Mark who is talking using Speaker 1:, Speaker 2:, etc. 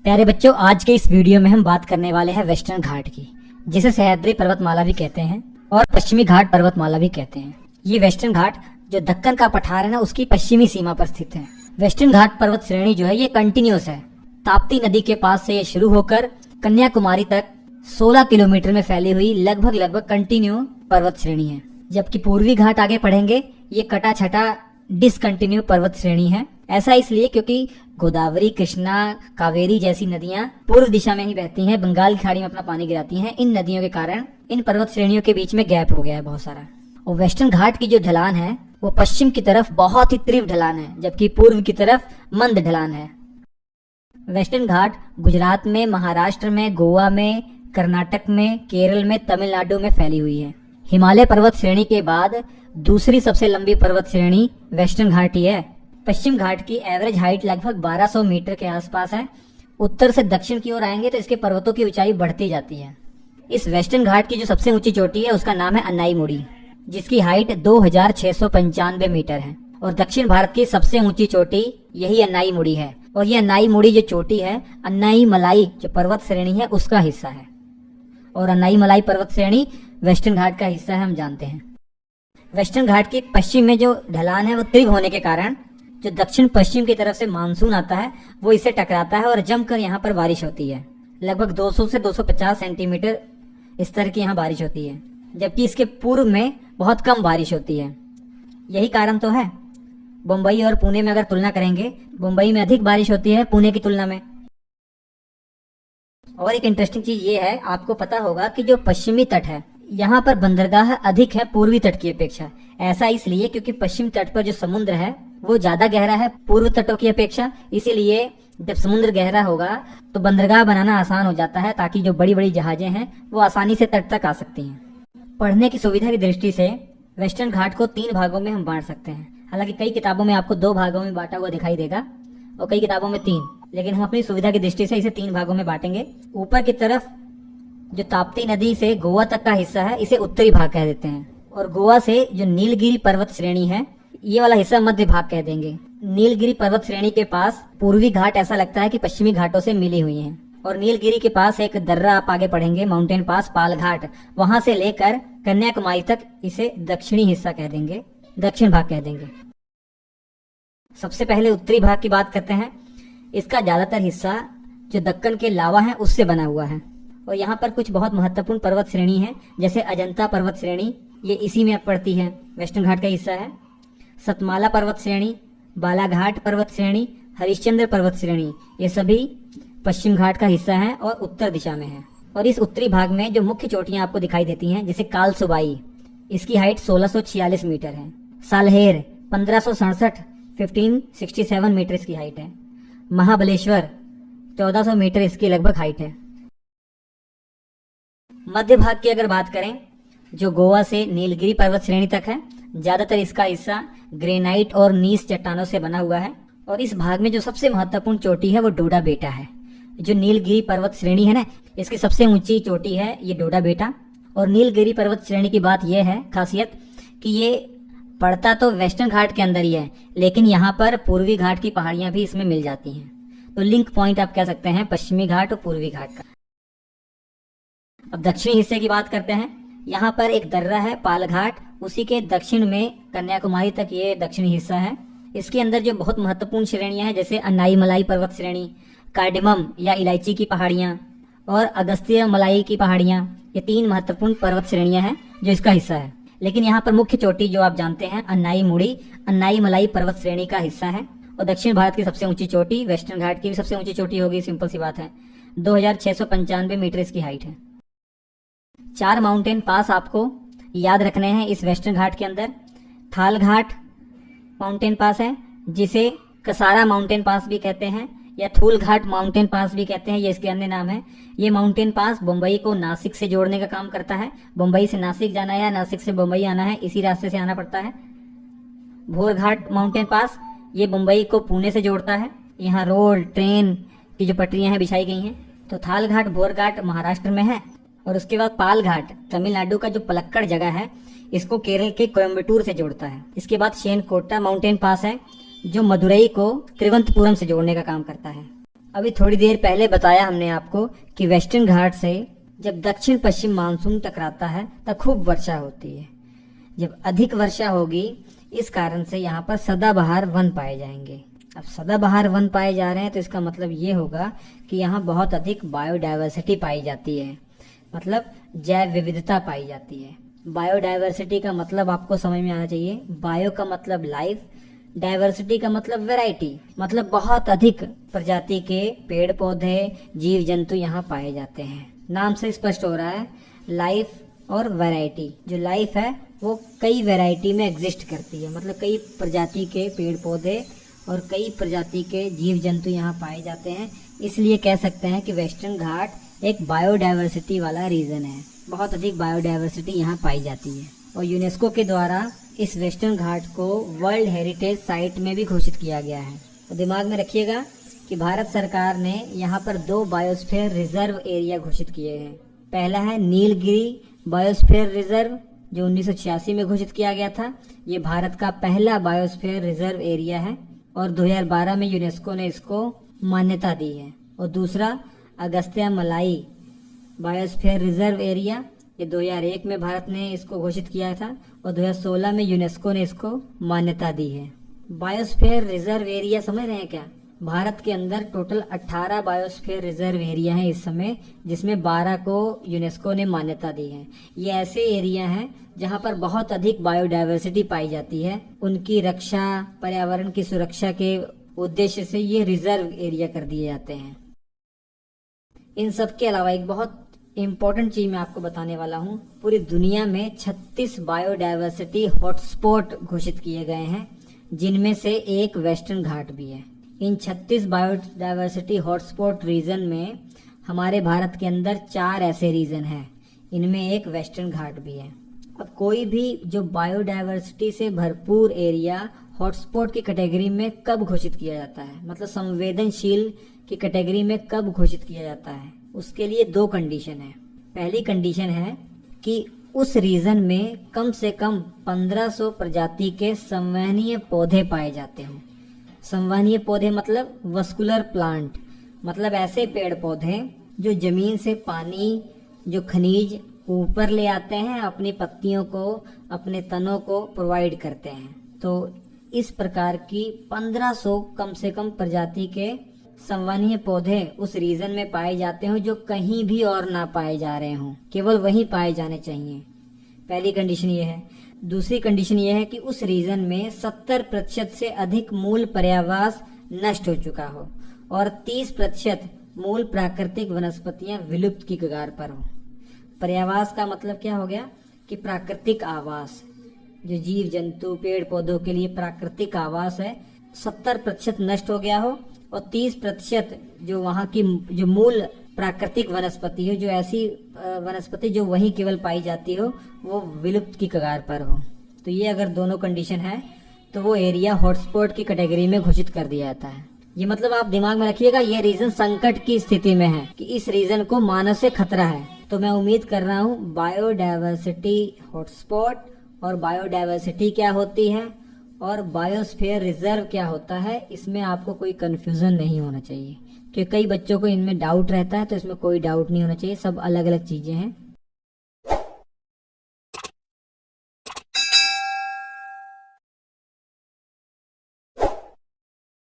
Speaker 1: प्यारे बच्चों, आज के इस वीडियो में हम बात करने वाले हैं वेस्टर्न घाट की, जिसे सह्याद्री पर्वतमाला भी कहते हैं और पश्चिमी घाट पर्वतमाला भी कहते हैं। ये वेस्टर्न घाट जो दक्कन का पठार है ना, उसकी पश्चिमी सीमा पर स्थित है। वेस्टर्न घाट पर्वत श्रेणी जो है ये कंटिन्यूस है। ताप्ती नदी के पास से ये शुरू होकर कन्याकुमारी तक 16 किलोमीटर में फैली हुई लगभग कंटिन्यू पर्वत श्रेणी है। जबकि पूर्वी घाट आगे पढ़ेंगे, ये कटा छटा डिसकंटिन्यू पर्वत श्रेणी है। ऐसा इसलिए क्योंकि गोदावरी, कृष्णा, कावेरी जैसी नदियां पूर्व दिशा में ही बहती हैं, बंगाल की खाड़ी में अपना पानी गिराती हैं। इन नदियों के कारण इन पर्वत श्रेणियों के बीच में गैप हो गया है बहुत सारा। और वेस्टर्न घाट की जो ढलान है वो पश्चिम की तरफ बहुत ही तीव्र ढलान है, जबकि पूर्व की तरफ मंद ढलान है। वेस्टर्न घाट गुजरात में, महाराष्ट्र में, गोवा में, कर्नाटक में, केरल में, तमिलनाडु में फैली हुई है। हिमालय पर्वत श्रेणी के बाद दूसरी सबसे लंबी पर्वत श्रेणी वेस्टर्न घाट ही है। पश्चिम घाट की एवरेज हाइट लगभग 1200 मीटर के आसपास है। उत्तर से दक्षिण की ओर आएंगे तो इसके पर्वतों की ऊंचाई बढ़ती जाती है। इस वेस्टर्न घाट की जो सबसे ऊंची चोटी है उसका नाम है अन्नाईमुड़ी, जिसकी हाइट 2695 मीटर है। और दक्षिण भारत की सबसे ऊंची चोटी यही अन्नाईमुड़ी है। और ये अन्नाईमुड़ी जो चोटी है, अन्नाईमलाई जो पर्वत श्रेणी है उसका हिस्सा है। और अन्नाईमलाई पर्वत श्रेणी वेस्टर्न घाट का हिस्सा है, हम जानते हैं। वेस्टर्न घाट की पश्चिम में जो ढलान है वो तीव्र होने के कारण जो दक्षिण पश्चिम की तरफ से मानसून आता है वो इसे टकराता है और जमकर यहाँ पर बारिश होती है। लगभग 200 से 250 सेंटीमीटर इस तरह की यहाँ बारिश होती है, जबकि इसके पूर्व में बहुत कम बारिश होती है। यही कारण तो है। मुंबई और पुणे में अगर तुलना करेंगे, मुंबई में अधिक बारिश होती है पुणे की तुलना में। और एक इंटरेस्टिंग चीज ये है, आपको पता होगा कि जो पश्चिमी तट है यहाँ पर बंदरगाह अधिक है पूर्वी तट की अपेक्षा। ऐसा इसलिए क्योंकि पश्चिम तट पर जो समुद्र है वो ज्यादा गहरा है पूर्व तटों की अपेक्षा। इसीलिए जब समुद्र गहरा होगा तो बंदरगाह बनाना आसान हो जाता है, ताकि जो बड़ी बड़ी जहाजें हैं वो आसानी से तट तक आ सकती हैं। पढ़ने की सुविधा की दृष्टि से वेस्टर्न घाट को 3 भागों में हम बांट सकते हैं। हालांकि कई किताबों में आपको 2 भागों में बांटा हुआ दिखाई देगा और कई किताबों में 3, लेकिन हम अपनी सुविधा की दृष्टि से इसे 3 भागों में बांटेंगे। ऊपर की तरफ जो ताप्ती नदी से गोवा तक का हिस्सा है इसे उत्तरी भाग कह देते हैं। और गोवा से जो नीलगिरी पर्वत श्रेणी है ये वाला हिस्सा मध्य भाग कह देंगे। नीलगिरी पर्वत श्रेणी के पास पूर्वी घाट ऐसा लगता है कि पश्चिमी घाटों से मिली हुई हैं। और नीलगिरी के पास एक दर्रा आप आगे पढ़ेंगे, माउंटेन पास पाल घाट, वहां से लेकर कन्याकुमारी तक इसे दक्षिणी हिस्सा कह देंगे, दक्षिण भाग कह देंगे। सबसे पहले उत्तरी भाग की बात करते हैं। इसका ज्यादातर हिस्सा जो दक्कन के लावा है उससे बना हुआ है। और यहाँ पर कुछ बहुत महत्वपूर्ण पर्वत श्रेणी है, जैसे अजंता पर्वत श्रेणी, ये इसी में पड़ती है, वेस्टर्न घाट का हिस्सा है। सतमाला पर्वत श्रेणी, बालाघाट पर्वत श्रेणी, हरिश्चंद्र पर्वत श्रेणी, ये सभी पश्चिम घाट का हिस्सा है और उत्तर दिशा में है। और इस उत्तरी भाग में जो मुख्य चोटियां आपको दिखाई देती हैं, जैसे कालसुबाई, इसकी हाइट 1646 मीटर है। सालहेर 1567 1567 मीटर इसकी हाइट है। महाबलेश्वर 1400 मीटर इसकी लगभग हाइट है। मध्य भाग की अगर बात करें, जो गोवा से नीलगिरी पर्वत श्रेणी तक है, ज्यादातर इसका हिस्सा ग्रेनाइट और नीस चट्टानों से बना हुआ है। और इस भाग में जो सबसे महत्वपूर्ण चोटी है वो डोडा बेटा है। जो नीलगिरी पर्वत श्रेणी है ना, इसकी सबसे ऊंची चोटी है ये डोडा बेटा। और नीलगिरी पर्वत श्रेणी की बात यह है, खासियत, कि ये पड़ता तो वेस्टर्न घाट के अंदर ही है, लेकिन यहाँ पर पूर्वी घाट की पहाड़ियां भी इसमें मिल जाती हैं। तो लिंक पॉइंट आप कह सकते हैं पश्चिमी घाट और पूर्वी घाट का। अब दक्षिणी हिस्से की बात करते हैं। यहाँ पर एक दर्रा है पालघाट, उसी के दक्षिण में कन्याकुमारी तक ये दक्षिणी हिस्सा है। इसके अंदर जो बहुत महत्वपूर्ण श्रेणियां हैं, जैसे अन्नाईमलाई पर्वत श्रेणी, कार्डेमम या इलायची की पहाड़ियां और अगस्त्य मलाई की पहाड़ियां, ये 3 महत्वपूर्ण पर्वत श्रेणियां हैं जो इसका हिस्सा है। लेकिन यहाँ पर मुख्य चोटी जो आप जानते हैं अन्नाईमुड़ी, अन्नाईमलाई पर्वत श्रेणी का हिस्सा है। और दक्षिण भारत की सबसे ऊंची चोटी, वेस्टर्न घाट की भी सबसे ऊंची चोटी होगी, सिंपल सी बात है, 2695 मीटर इसकी हाइट है। 4 माउंटेन पास आपको याद रखने हैं इस वेस्टर्न घाट के अंदर। थाल घाट माउंटेन पास है, जिसे कसारा माउंटेन पास भी कहते हैं या थूल घाट माउंटेन पास भी कहते हैं, ये इसके अन्य नाम है। ये माउंटेन पास मुंबई को नासिक से जोड़ने का काम करता है। मुंबई से नासिक जाना है या नासिक से मुंबई आना है, इसी रास्ते से आना पड़ता है। भोर घाट माउंटेन पास, ये मुंबई को पुणे से जोड़ता है। यहाँ रोड, ट्रेन की जो पटरियां हैं बिछाई गई हैं। तो थाल घाट, भोर घाट महाराष्ट्र में है। और उसके बाद पाल घाट तमिलनाडु का जो पलक्कड़ जगह है, इसको केरल के कोयम्बटूर से जोड़ता है। इसके बाद शेनकोटा माउंटेन पास है, जो मदुरई को त्रिवंतपुरम से जोड़ने का काम करता है। अभी थोड़ी देर पहले बताया हमने आपको कि वेस्टर्न घाट से जब दक्षिण पश्चिम मानसून टकराता है तब खूब वर्षा होती है। जब अधिक वर्षा होगी इस कारण से यहाँ पर सदाबहार वन पाए जाएंगे। अब सदाबहार वन पाए जा रहे हैं तो इसका मतलब ये होगा कि यहाँ बहुत अधिक बायोडायवर्सिटी पाई जाती है, मतलब जैव विविधता पाई जाती है। बायोडायवर्सिटी का मतलब आपको समझ में आना चाहिए। बायो का मतलब लाइफ, डायवर्सिटी का मतलब वैरायटी, मतलब बहुत अधिक प्रजाति के पेड़ पौधे जीव जंतु यहाँ पाए जाते हैं। नाम से स्पष्ट हो रहा है लाइफ और वैरायटी। जो लाइफ है वो कई वैरायटी में एग्जिस्ट करती है, मतलब कई प्रजाति के पेड़ पौधे और कई प्रजाति के जीव जंतु यहाँ पाए जाते हैं। इसलिए कह सकते हैं कि वेस्टर्न घाट एक बायोडायवर्सिटी वाला रीजन है। बहुत अधिक बायोडायवर्सिटी यहाँ पाई जाती है और यूनेस्को के द्वारा इस वेस्टर्न घाट को वर्ल्ड हेरिटेज साइट में भी घोषित किया गया है। तो दिमाग में रखिएगा कि भारत सरकार ने यहाँ पर 2 बायोस्फीयर रिजर्व एरिया घोषित किए हैं। पहला है नीलगिरी बायोस्फीयर रिजर्व जो 1986 में घोषित किया गया था। ये भारत का पहला बायोस्फीयर रिजर्व एरिया है और 2012 में यूनेस्को ने इसको मान्यता दी है। और दूसरा अगस्त्य मलाई बायोस्फीयर रिजर्व एरिया, ये 2001 में भारत ने इसको घोषित किया था और 2016 में यूनेस्को ने इसको मान्यता दी है। बायोस्फीयर रिजर्व एरिया समझ रहे हैं क्या? भारत के अंदर टोटल 18 बायोस्फीयर रिजर्व एरिया हैं इस समय, जिसमें 12 को यूनेस्को ने मान्यता दी है। ये ऐसे एरिया हैं जहां पर बहुत अधिक बायोडायवर्सिटी पाई जाती है। उनकी रक्षा, पर्यावरण की सुरक्षा के उद्देश्य से ये रिजर्व एरिया कर दिए जाते हैं। इन सब के अलावा एक बहुत इम्पोर्टेंट चीज मैं आपको बताने वाला हूँ। पूरी दुनिया में 36 बायोडायवर्सिटी हॉटस्पॉट घोषित किए गए हैं, जिनमें से एक वेस्टर्न घाट भी है। इन 36 बायोडायवर्सिटी हॉटस्पॉट रीजन में हमारे भारत के अंदर 4 ऐसे रीजन हैं, इनमें एक वेस्टर्न घाट भी है। अब कोई भी जो बायोडायवर्सिटी से भरपूर एरिया हॉटस्पॉट की कैटेगरी में कब घोषित किया जाता है, मतलब संवेदनशील की कैटेगरी में कब घोषित किया जाता है, उसके लिए 2 कंडीशन है। पहली कंडीशन है कि उस रीजन में कम से कम 1500 प्रजाति के संवहनीय पौधे पाए जाते हों। संवहनीय पौधे मतलब वस्कुलर प्लांट, मतलब ऐसे पेड़ पौधे जो जमीन से पानी, जो खनिज ऊपर ले आते हैं, अपनी पत्तियों को, अपने तनों को प्रोवाइड करते हैं। तो इस प्रकार की 1500 कम से कम प्रजाति के संवहनीय पौधे उस रीजन में पाए जाते हो जो कहीं भी और ना पाए जा रहे हों, केवल वहीं पाए जाने चाहिए। पहली कंडीशन ये है। दूसरी कंडीशन ये है कि उस रीजन में 70% से अधिक मूल पर्यावास नष्ट हो चुका हो और 30% मूल प्राकृतिक वनस्पतियां विलुप्त की कगार पर हो। पर्यावास का मतलब क्या हो गया कि प्राकृतिक आवास, जो जीव जंतु पेड़ पौधों के लिए प्राकृतिक आवास है, 70% नष्ट हो गया हो और 30% जो वहाँ की जो मूल प्राकृतिक वनस्पति हो, जो ऐसी वनस्पति जो वहीं केवल पाई जाती हो, वो विलुप्त की कगार पर हो। तो ये अगर दोनों कंडीशन है तो वो एरिया हॉटस्पॉट की कैटेगरी में घोषित कर दिया जाता है। ये मतलब आप दिमाग में रखिएगा, ये रीजन संकट की स्थिति में है कि इस रीजन को मानव से खतरा है। तो मैं उम्मीद कर रहा हूँ बायोडायवर्सिटी हॉटस्पॉट और बायोडायवर्सिटी क्या होती है और बायोस्फीयर रिजर्व क्या होता है, इसमें आपको कोई कंफ्यूजन नहीं होना चाहिए, क्योंकि कई बच्चों को इनमें डाउट रहता है। तो इसमें कोई डाउट नहीं होना चाहिए, सब अलग अलग चीजें हैं।